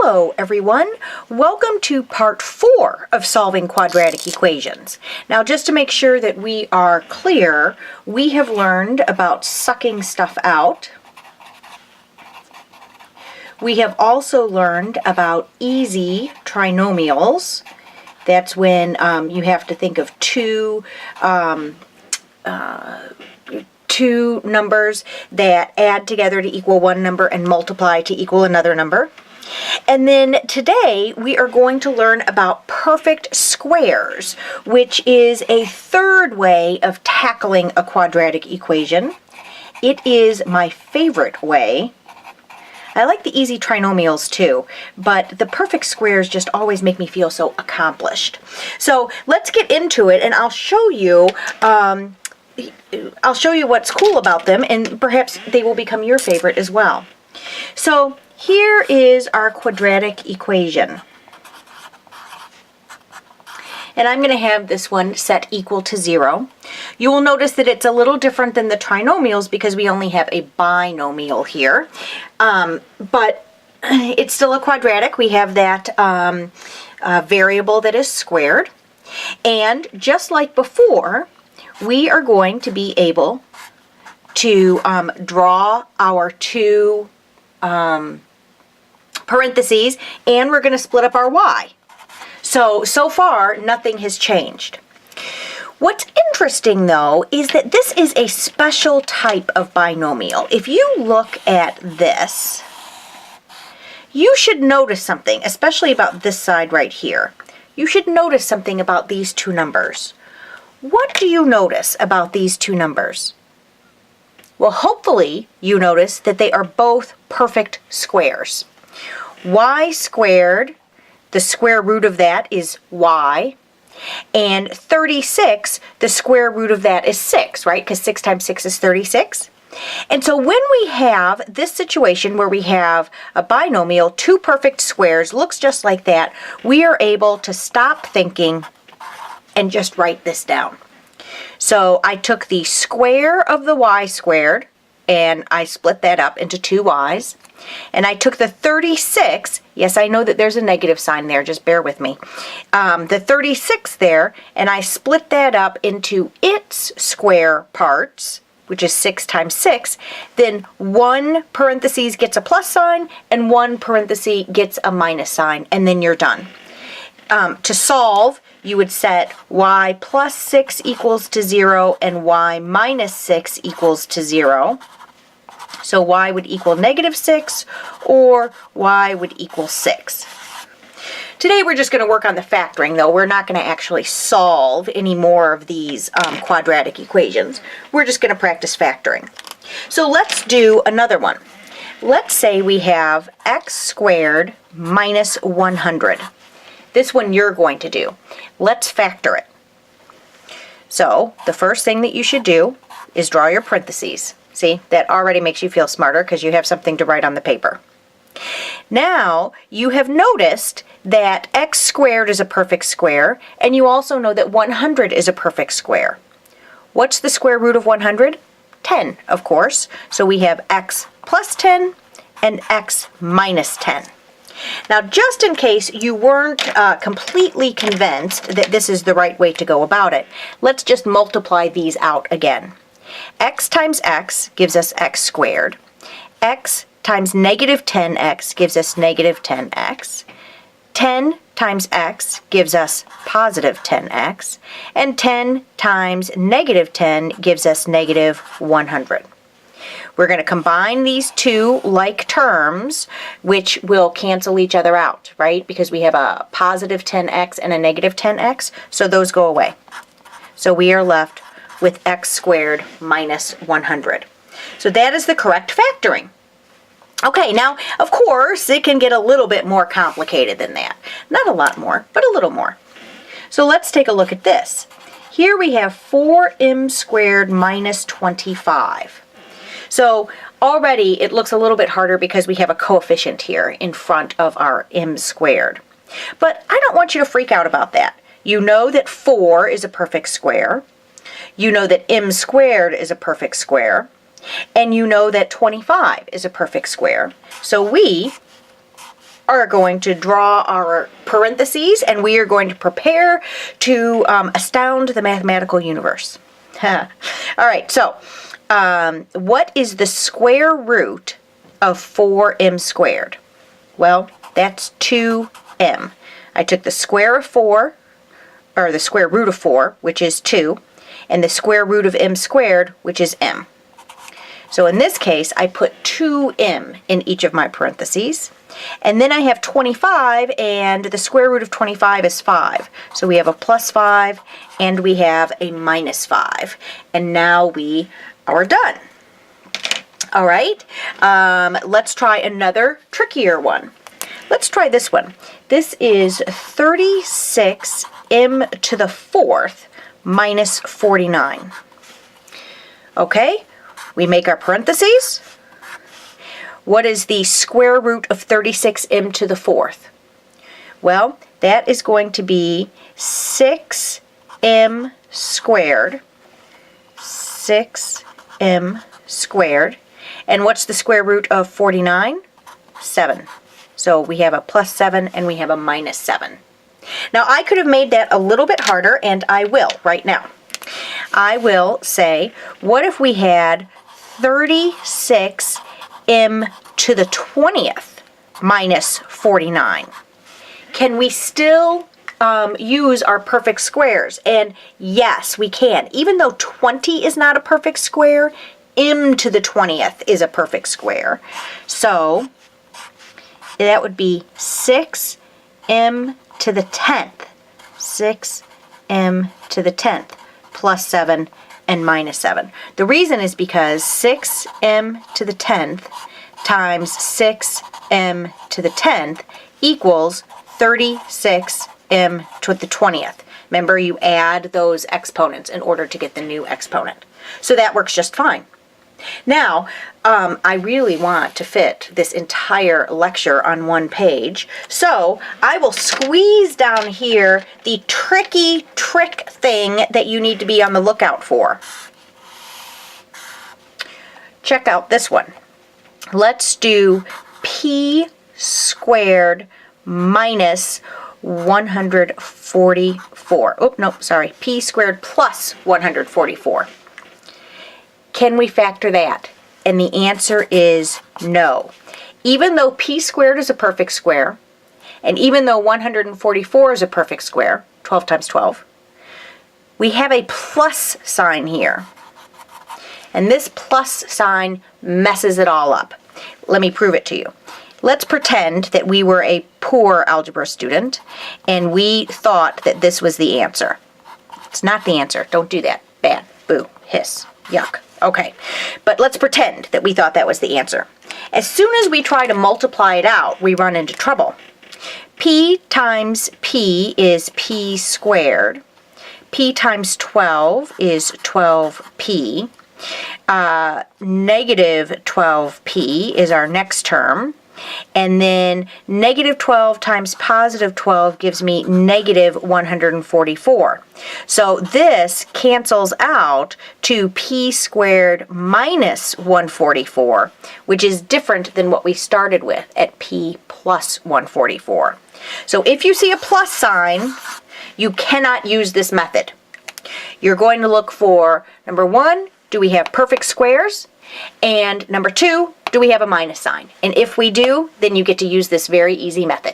Hello everyone, welcome to part 4 of solving quadratic equations. Now just to make sure that we are clear, we have learned about sucking stuff out. We have also learned about easy trinomials. That's when you have to think of two numbers that add together to equal one number and multiply to equal another number. And then today we are going to learn about perfect squares, which is a third way of tackling a quadratic equation. It is my favorite way. I like the easy trinomials too, but the perfect squares just always make me feel so accomplished. So let's get into it, and I'll show you what's cool about them, and perhaps they will become your favorite as well. So here is our quadratic equation. And I'm going to have this one set equal to 0. You will notice that it's a little different than the trinomials because we only have a binomial here. But it's still a quadratic. We have that variable that is squared. And just like before, we are going to be able to draw our two parentheses, and we're going to split up our y. So far, nothing has changed. What's interesting, though, is that this is a special type of binomial. If you look at this, you should notice something, especially about this side right here. You should notice something about these two numbers. What do you notice about these two numbers? Well, hopefully you notice that they are both perfect squares. Y squared, the square root of that is y, and 36, the square root of that is 6, right? Because 6 times 6 is 36. And so when we have this situation where we have a binomial, two perfect squares, looks just like that, we are able to stop thinking and just write this down. So I took the square of the y squared, and I split that up into two y's. And I took the 36, yes, I know that there's a negative sign there, just bear with me. The 36 there, and I split that up into its square parts, which is 6 times 6. Then one parentheses gets a plus sign, and one parenthesis gets a minus sign, and then you're done. To solve, you would set y plus 6 equals to 0 and y minus 6 equals to 0. So y would equal negative 6 or y would equal 6. Today we're just going to work on the factoring, though. We're not going to actually solve any more of these quadratic equations. We're just going to practice factoring. So let's do another one. Let's say we have x squared minus 100. This one you're going to do. Let's factor it. So the first thing that you should do is draw your parentheses. See, that already makes you feel smarter because you have something to write on the paper. Now, you have noticed that x squared is a perfect square, and you also know that 100 is a perfect square. What's the square root of 100? 10, of course. So we have x plus 10 and x minus 10. Now, just in case you weren't completely convinced that this is the right way to go about it, let's just multiply these out again. X times x gives us x squared. X times negative 10x gives us negative 10x. 10 times x gives us positive 10x. And 10 times negative 10 gives us negative 100. We're going to combine these two like terms, which will cancel each other out, right? Because we have a positive 10x and a negative 10x, so those go away. So we are left with x squared minus 100. So that is the correct factoring. Okay, now, of course, it can get a little bit more complicated than that. Not a lot more, but a little more. So let's take a look at this. Here we have 4m squared minus 25. So already it looks a little bit harder because we have a coefficient here in front of our m squared. But I don't want you to freak out about that. You know that 4 is a perfect square. You know that m squared is a perfect square. And you know that 25 is a perfect square. So we are going to draw our parentheses, and we are going to prepare to astound the mathematical universe. All right, so what is the square root of 4m squared? Well, that's 2m. I took the square of 4, or the square root of 4, which is 2, and the square root of m squared, which is m. So in this case, I put 2m in each of my parentheses. And then I have 25, and the square root of 25 is 5. So we have a plus 5, and we have a minus 5. And now we are done. All right, let's try another trickier one. Let's try this one. This is 36m to the 4th minus 49. Okay, we make our parentheses. What is the square root of 36m to the 4th? Well, that is going to be 6m squared. 6m squared. And what's the square root of 49? 7. So we have a plus 7 and we have a minus 7. Now I could have made that a little bit harder, and I will right now. I will say, what if we had 36m to the 20th minus 49? Can we still use our perfect squares? And yes, we can. Even though 20 is not a perfect square, m to the 20th is a perfect square. So that would be 6m to the 10th. 6m to the 10th plus 7 and minus 7. The reason is because 6m to the 10th times 6m to the 10th equals 36m to the 20th. Remember, you add those exponents in order to get the new exponent. So that works just fine. Now, I really want to fit this entire lecture on one page, so I will squeeze down here the tricky trick thing that you need to be on the lookout for. Check out this one. Let's do p squared minus 144. Oh, no, sorry, p squared plus 144. Can we factor that? And the answer is no. Even though p squared is a perfect square, and even though 144 is a perfect square, 12 times 12, we have a plus sign here. And this plus sign messes it all up. Let me prove it to you. Let's pretend that we were a poor algebra student, and we thought that this was the answer. It's not the answer. Don't do that. Bad. Boo. Hiss. Yuck. Okay, but let's pretend that we thought that was the answer. As soon as we try to multiply it out, we run into trouble. P times p is p squared. P times 12 is 12p. Negative 12p is our next term. And then negative 12 times positive 12 gives me negative 144. So this cancels out to p squared minus 144, which is different than what we started with at p plus 144. So if you see a plus sign, you cannot use this method. You're going to look for, number 1, do we have perfect squares? And number 2, do we have a minus sign? And if we do, then you get to use this very easy method.